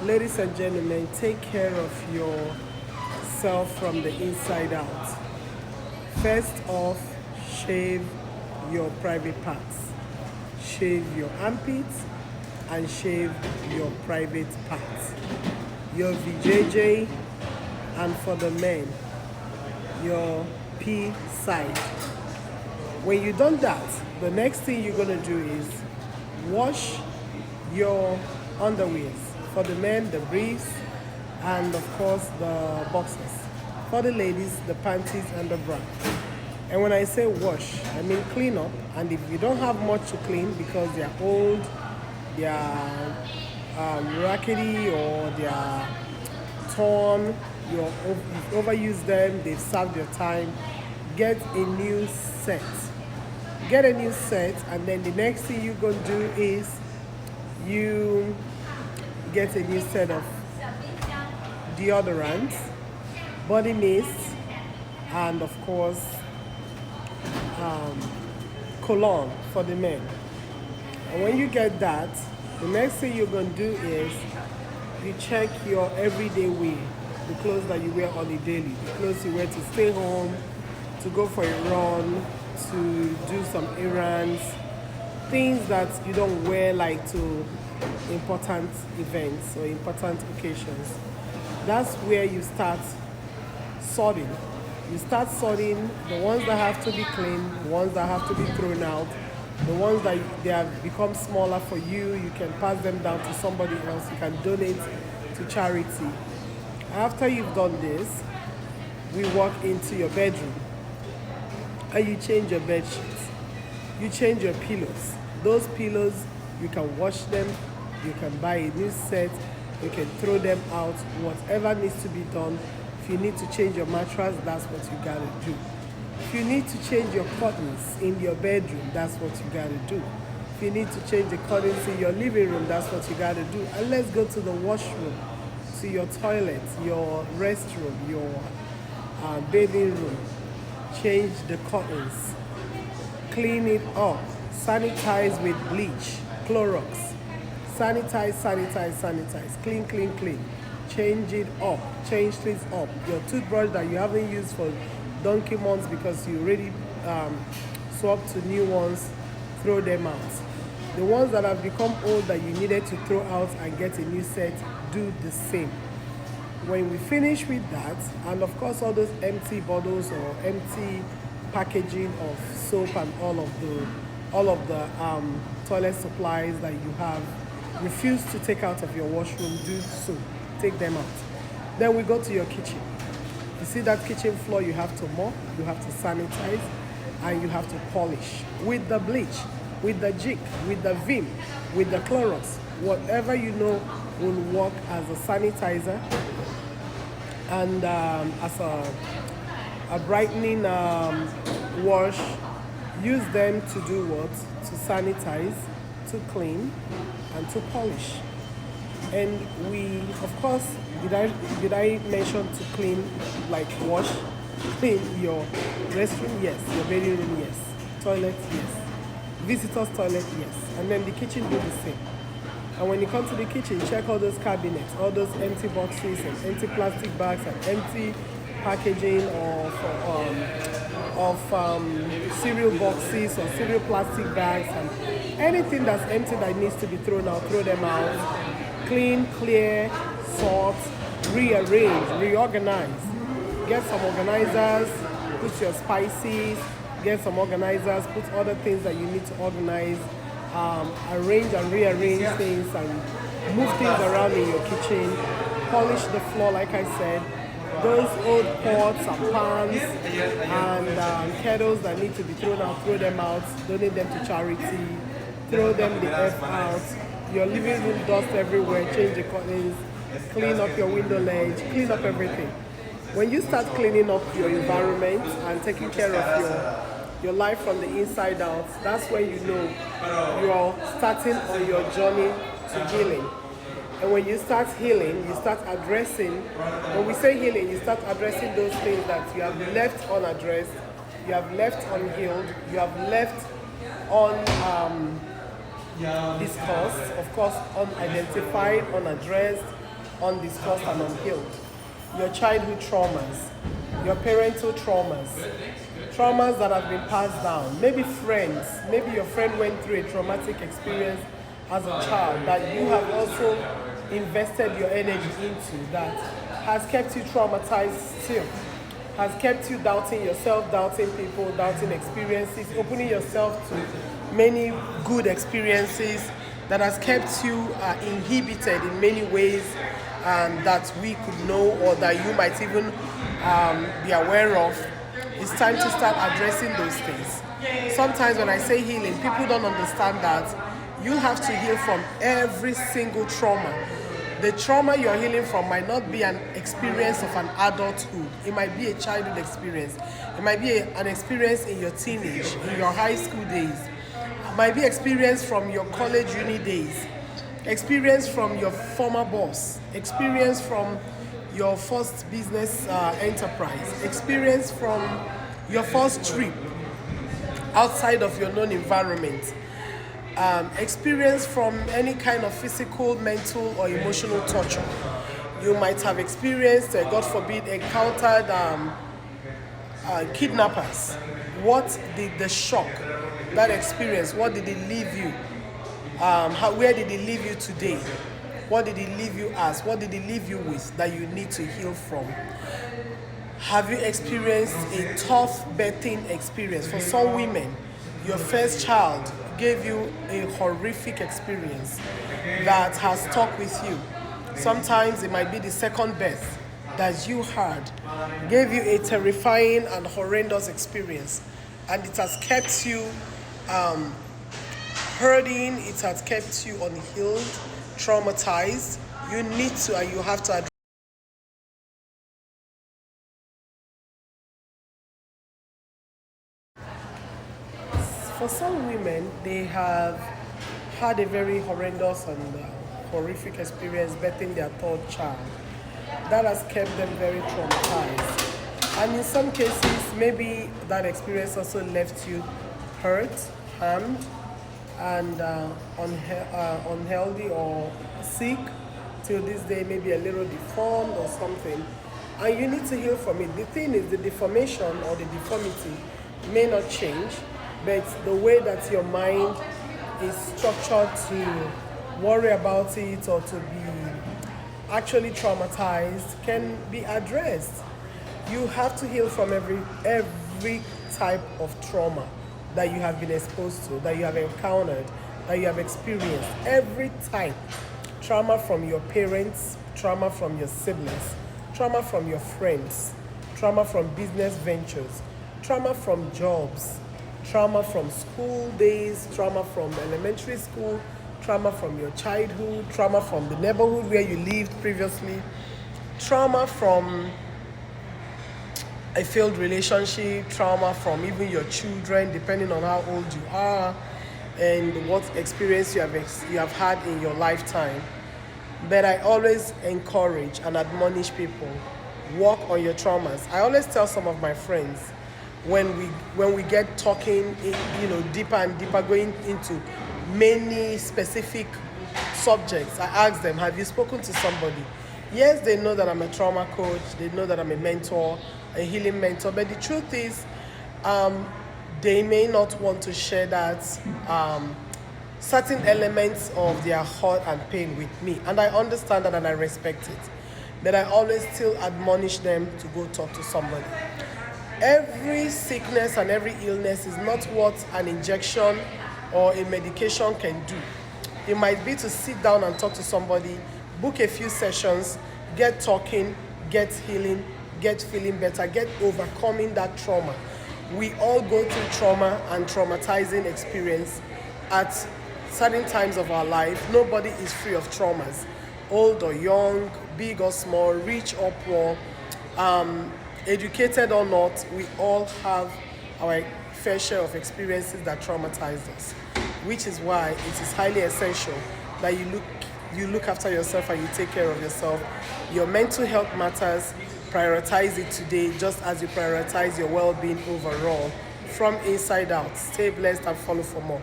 Ladies and gentlemen, take care of yourself from the inside out. First off, shave your private parts. Shave your armpits and shave your private parts. Your VJJ, and for the men, your P side. When you done that, the next thing you're gonna do is wash your underwears. For the men, the briefs, and of course the boxers. For the ladies, the panties and the bra. And when I say wash, I mean clean up. And if you don't have much to clean because they're old, they're rackety, or they're torn, you've overused them, they've served your time, get a new set. Get a new set, and then the next thing you're going to do is you get a new set of deodorant, body mist, and of course cologne for the men. And when you get that, the next thing you're going to do is you check your everyday wear, the clothes that you wear on a daily, the clothes you wear to stay home, to go for a run, to do some errands, things that you don't wear like to important events or important occasions. That's where you start sorting. You start sorting the ones that have to be cleaned, the ones that have to be thrown out, the ones that they have become smaller for you, you can pass them down to somebody else, you can donate to charity. After you've done this, we walk into your bedroom and you change your bed sheets. You change your pillows. Those pillows, you can wash them, you can buy a new set, you can throw them out, whatever needs to be done. If you need to change your mattress, that's what you gotta do. If you need to change your curtains in your bedroom, that's what you gotta do. If you need to change the curtains in your living room, that's what you gotta do. And let's go to the washroom, to your toilet, your restroom, your bathing room. Change the curtains, clean it up, sanitize with bleach, Clorox, sanitize, sanitize, sanitize, clean, clean, clean. Change it up, change things up. Your toothbrush that you haven't used for donkey months because you already swapped to new ones, throw them out. The ones that have become old that you needed to throw out and get a new set, do the same. When we finish with that, and of course all those empty bottles or empty packaging of soap and all of the toilet supplies that you have refused to take out of your washroom, do so. Take them out. Then we go to your kitchen. You see that kitchen floor, you have to mop, you have to sanitize, and you have to polish with the bleach, with the jig, with the vim, with the Clorox, whatever you know will work as a sanitizer and as a brightening wash. Use them to do what? To sanitize, to clean, and to polish. And we, of course, did I mention to clean, like wash, clean your restroom? Yes. Your bathing room? Yes. Toilet? Yes. Visitors' toilet? Yes. And then the kitchen, do the same. And when you come to the kitchen, check all those cabinets, all those empty boxes and empty plastic bags and empty packaging of cereal boxes or cereal plastic bags and anything that's empty that needs to be thrown out, throw them out. Clean, clear, sort, rearrange, reorganize. Get some organizers, put your spices, get some organizers, put other things that you need to organize, arrange and rearrange things and move things around in your kitchen, polish the floor like I said. Those old pots and pans and kettles that need to be thrown out, throw them out, donate them to charity, throw them the F out. Your living room dust everywhere, change the curtains, clean up your window ledge, clean up everything. When you start cleaning up your environment and taking care of your life from the inside out, that's when you know you're starting on your journey to healing. And when you start healing, you start addressing, when we say healing, you start addressing those things that you have left unaddressed, you have left unhealed, you have left discussed, of course, unidentified, unaddressed, undiscussed and unhealed. Your childhood traumas, your parental traumas, traumas that have been passed down. Maybe friends, maybe your friend went through a traumatic experience as a child that you have also invested your energy into that has kept you traumatized still, has kept you doubting yourself, doubting people, doubting experiences, opening yourself to many good experiences that has kept you inhibited in many ways that we could know or that you might even be aware of. It's time to start addressing those things. Sometimes when I say healing, people don't understand that you have to heal from every single trauma. The trauma you're healing from might not be an experience of an adulthood. It might be a childhood experience. It might be an experience in your teenage, in your high school days. It might be experience from your college uni days. Experience from your former boss. Experience from your first business enterprise. Experience from your first trip outside of your known environment. Experience from any kind of physical, mental, or emotional torture. You might have experienced, God forbid, encountered kidnappers. What did the shock, that experience, what did it leave you? Where did it leave you today? What did it leave you as? What did it leave you with that you need to heal from? Have you experienced a tough birthing experience? For some women, your first child gave you a horrific experience that has stuck with you. Sometimes it might be the second birth that you had, gave you a terrifying and horrendous experience, and it has kept you hurting, it has kept you unhealed, traumatized. You need to and you have to address. For some women, they have had a very horrendous and horrific experience birthing their third child. That has kept them very traumatized. And in some cases, maybe that experience also left you hurt, harmed, and unhealthy or sick till this day, maybe a little deformed or something. And you need to heal from it. The thing is, the deformation or the deformity may not change, but the way that your mind is structured to worry about it or to be actually traumatized can be addressed. You have to heal from every type of trauma that you have been exposed to, that you have encountered, that you have experienced. Every type. Trauma from your parents, trauma from your siblings, trauma from your friends, trauma from business ventures, trauma from jobs, trauma from school days, trauma from elementary school, trauma from your childhood, trauma from the neighborhood where you lived previously, trauma from a failed relationship, trauma from even your children, depending on how old you are and what experience you have had in your lifetime. But I always encourage and admonish people, work on your traumas. I always tell some of my friends, when we get talking, deeper and deeper, going into many specific subjects, I ask them, have you spoken to somebody? Yes, they know that I'm a trauma coach, they know that I'm a mentor, a healing mentor, but the truth is, they may not want to share that certain elements of their hurt and pain with me. And I understand that and I respect it. But I always still admonish them to go talk to somebody. Every sickness and every illness is not what an injection or a medication can do. It might be to sit down and talk to somebody, book a few sessions, get talking, get healing, get feeling better, get overcoming that trauma. We all go through trauma and traumatizing experience at certain times of our life. Nobody is free of traumas, old or young, big or small, rich or poor, educated or not. We all have our fair share of experiences that traumatize us, which is why it is highly essential that you look after yourself and you take care of yourself. Your mental health matters. Prioritize it today, just as you prioritize your well-being overall. From inside out. Stay blessed and follow for more.